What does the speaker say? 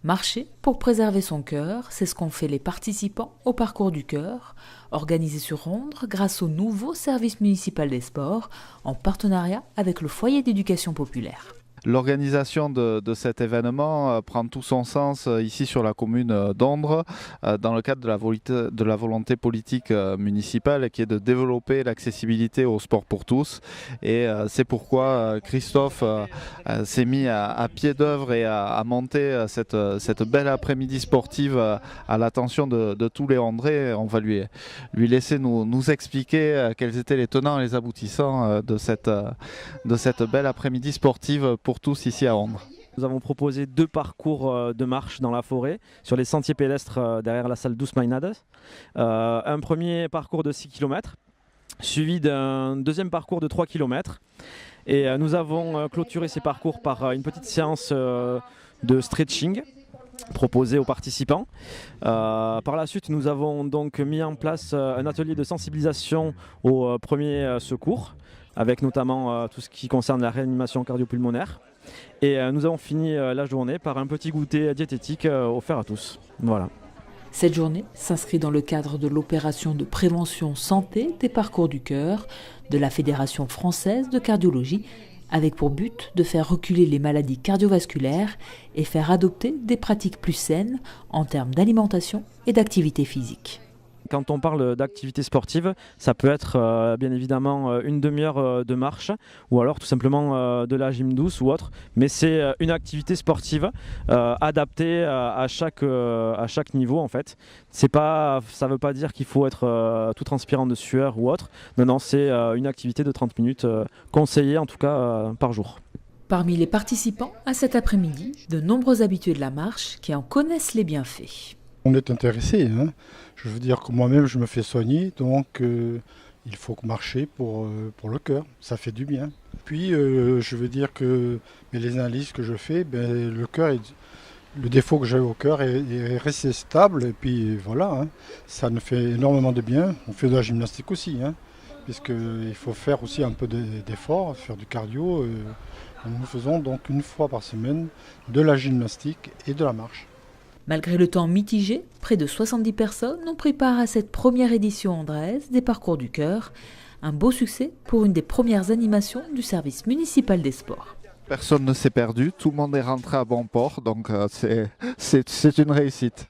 Marcher pour préserver son cœur, c'est ce qu'ont fait les participants au parcours du cœur, organisé sur Rondres grâce au nouveau service municipal des sports, en partenariat avec le foyer d'éducation populaire. L'organisation de cet événement prend tout son sens ici sur la commune d'Ondres dans le cadre de la volonté politique municipale qui est de développer l'accessibilité au sport pour tous. Et c'est pourquoi Christophe s'est mis à pied d'œuvre et à monter cette belle après-midi sportive à l'attention de tous les Ondrais. On va lui laisser nous expliquer quels étaient les tenants et les aboutissants de cette belle après-midi sportive pour tous ici à Ondres. Nous avons proposé 2 parcours de marche dans la forêt sur les sentiers pédestres derrière la salle Douce Mainades. Un premier parcours de 6 km suivi d'un deuxième parcours de 3 km. Et nous avons clôturé ces parcours par une petite séance de stretching proposée aux participants. Par la suite, nous avons donc mis en place un atelier de sensibilisation aux premiers secours, avec notamment tout ce qui concerne la réanimation cardio-pulmonaire. Et nous avons fini la journée par un petit goûter diététique offert à tous. Voilà. Cette journée s'inscrit dans le cadre de l'opération de prévention santé des parcours du cœur de la Fédération française de cardiologie, avec pour but de faire reculer les maladies cardiovasculaires et faire adopter des pratiques plus saines en termes d'alimentation et d'activité physique. Quand on parle d'activité sportive, ça peut être bien évidemment une demi-heure de marche ou alors tout simplement de la gym douce ou autre. Mais c'est une activité sportive adaptée à chaque niveau en fait. Ça ne veut pas dire qu'il faut être tout transpirant de sueur ou autre. Non, c'est une activité de 30 minutes conseillée en tout cas par jour. Parmi les participants à cet après-midi, de nombreux habitués de la marche qui en connaissent les bienfaits. On est intéressé, hein. Je veux dire que moi-même je me fais soigner, donc il faut marcher pour le cœur, ça fait du bien. Puis je veux dire que les analyses que je fais, le cœur, le défaut que j'ai au cœur est resté stable, et puis voilà, hein. Ça nous fait énormément de bien. On fait de la gymnastique aussi, hein, puisqu'il faut faire aussi un peu d'effort, faire du cardio. Nous faisons donc une fois par semaine de la gymnastique et de la marche. Malgré le temps mitigé, près de 70 personnes ont pris part à cette première édition andraise des Parcours du Cœur. Un beau succès pour une des premières animations du service municipal des sports. Personne ne s'est perdu, tout le monde est rentré à bon port, donc c'est une réussite.